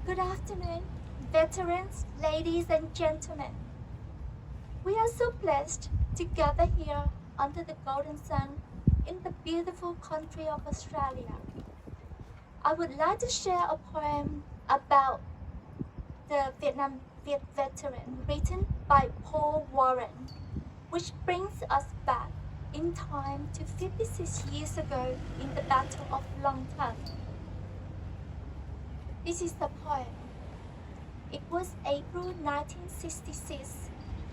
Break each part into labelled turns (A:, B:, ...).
A: Good afternoon, veterans, ladies and gentlemen. We are so blessed to gather here under the golden sun in the beautiful country of Australia. I would like to share a poem about the Vietnam veteran written by Paul Warren, which brings us back in time to 56 years ago in the Battle of Long Ton. This is the poem. It was April 1966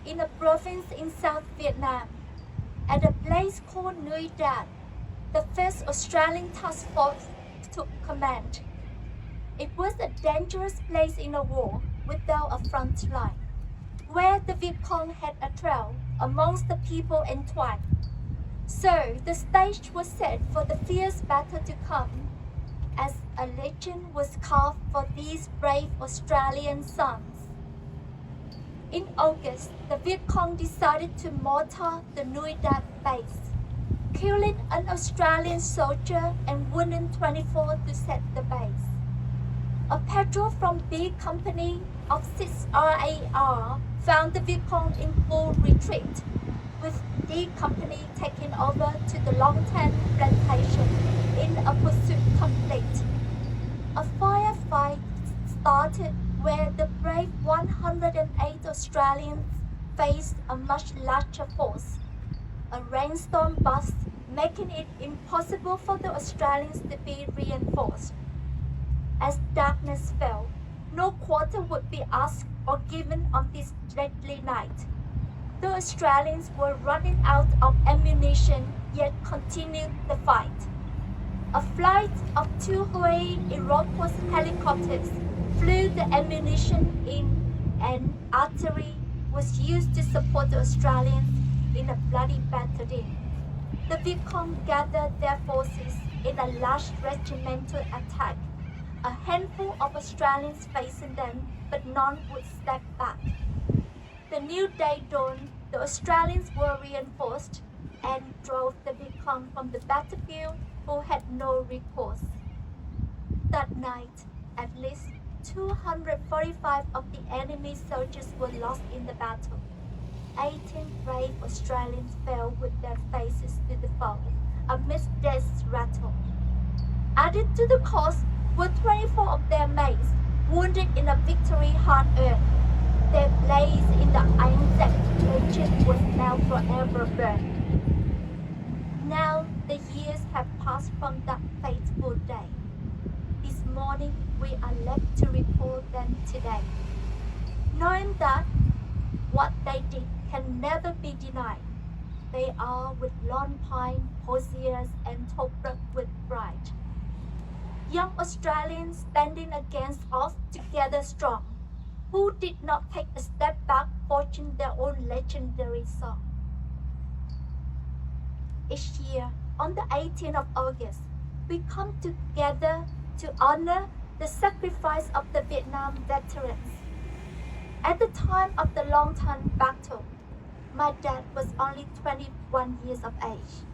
A: in a province in South Vietnam, at a place called Người, the 1st Australian Task Force took command. It was a dangerous place in a war without a front line, where the Viet Cong had a trail amongst the people entwined. So the stage was set for the fierce battle to come, as a legend was carved for these brave Australian sons. In August, the Viet Cong decided to mortar the Người base, killing an Australian soldier and wounding 24 to set the base. A patrol from B Company of 6 RAR found the Viet Cong in full retreat, with D Company taking over to the Long Tan plantation in a pursuit complete. A firefight started where the brave 108 Australians faced a much larger force. A rainstorm burst, making it impossible for the Australians to be reinforced. As darkness fell, no quarter would be asked or given on this deadly night. The Australians were running out of ammunition, yet continued the fight. A flight of 2 Huey Iroquois helicopters flew the ammunition in, and artillery was used to support the Australians in a bloody battle. The Viet Cong gathered their forces in a large regimental attack. A handful of Australians facing them, but none would step back. The new day dawned, the Australians were reinforced and drove the Viet Cong from the battlefield, who had no recourse. That night, at least 245 of the enemy soldiers were lost in the battle. 18 brave Australians fell with their faces to the foe amidst death's rattle. Added to the cost were 24 of their mates, wounded in a victory hard-earned. Their blaze in the Anzac trenches was now forever burned. Now the years have passed from that fateful day. This morning we are left to recall them today, knowing that what they did can never be denied. They are with Lon Pine, Hosiers, and Tobruk with pride. Young Australians standing against odds together strong, who did not take a step back, forging their own legendary song. Each year, on the 18th of August, we come together to honor the sacrifice of the Vietnam veterans. At the time of the Long Ton battle, my dad was only 21 years of age.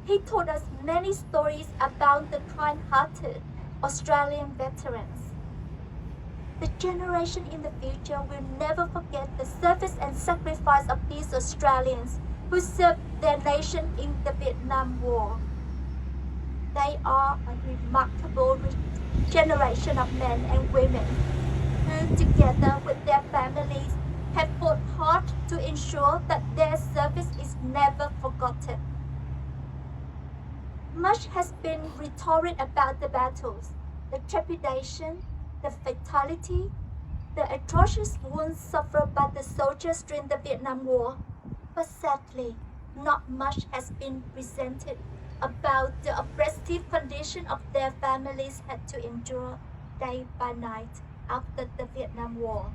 A: He told us many stories about the kind-hearted Australian veterans. The generation in the future will never forget the service and sacrifice of these Australians who served their nation in the Vietnam War. They are a remarkable generation of men and women who, together with their families, have fought hard to ensure that their service is never forgotten. Much has been rhetoric about the battles, the trepidation, the fatality, the atrocious wounds suffered by the soldiers during the Vietnam War, but sadly, not much has been presented about the oppressive condition of their families had to endure day by night after the Vietnam War.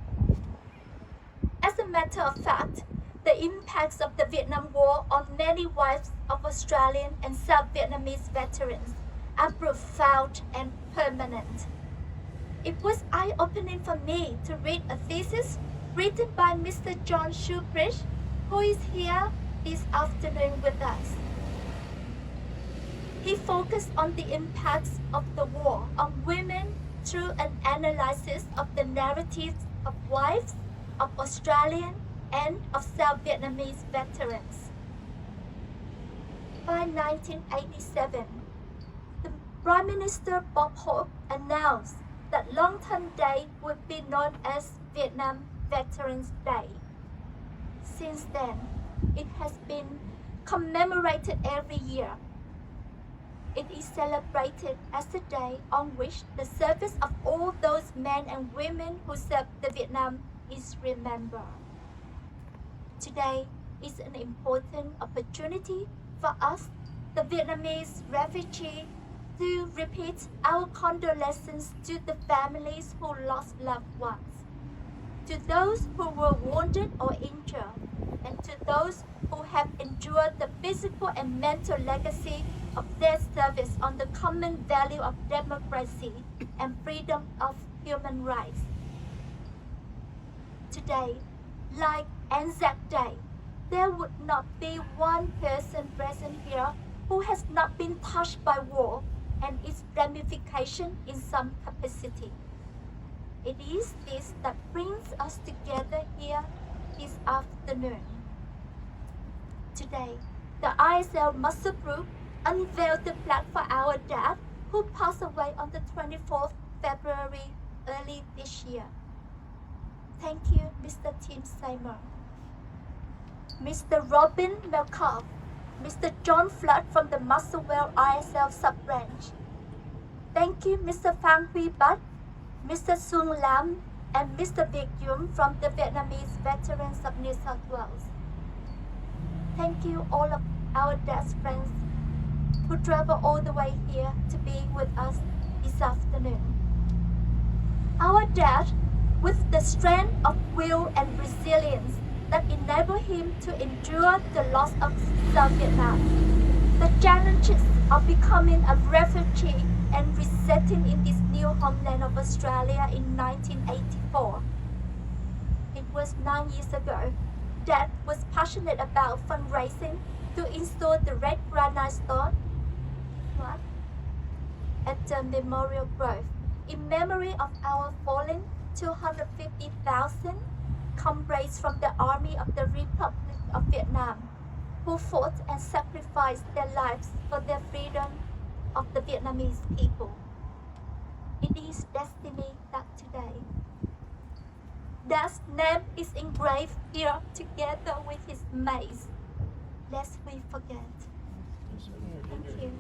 A: As a matter of fact, the impacts of the Vietnam War on many wives of Australian and South Vietnamese veterans are profound and permanent. It was eye-opening for me to read a thesis written by Mr. John Shoebridge, who is here this afternoon with us. He focused on the impacts of the war on women, through an analysis of the narratives of wives of Australian and of South Vietnamese veterans. By 1987, the Prime Minister Bob Hope announced that Long Thân Day would be known as Vietnam Veterans Day. Since then, it has been commemorated every year. It is celebrated as a day on which the service of all those men and women who served the Vietnam is remembered. Today is an important opportunity for us, the Vietnamese refugees, to repeat our condolences to the families who lost loved ones, to those who were wounded or injured, and to those who have endured the physical and mental legacy of their service on the common value of democracy and freedom of human rights. Today, like Anzac Day, there would not be one person present here who has not been touched by war and its ramification in some capacity. It is this that brings us together here this afternoon. Today, the ISL Muswellbrook unveiled the plaque for our dad who passed away on the 24th February early this year. Thank you, Mr. Tim Seymour, Mr. Robin Melkoff, Mr. John Flood from the Muswell ISL sub-branch. Thank you, Mr. Phan Huy Bat, Mr. Xuân Lam, and Mr. Việt Dũng from the Vietnamese Veterans of New South Wales. Thank you all of our dad's friends who traveled all the way here to be with us this afternoon. Our dad, with the strength of will and resilience that enabled him to endure the loss of South Vietnam, the challenges of becoming a refugee and resetting in this new homeland of Australia in 1984. It was 9 years ago. Dad was passionate about fundraising to install the red granite stone at the Memorial Grove in memory of our fallen 250,000 comrades from the Army of the Republic of Vietnam who fought and sacrificed their lives for the freedom of the Vietnamese people. It is destiny that today Dad's name is engraved here together with his mace, lest we forget. Thank you.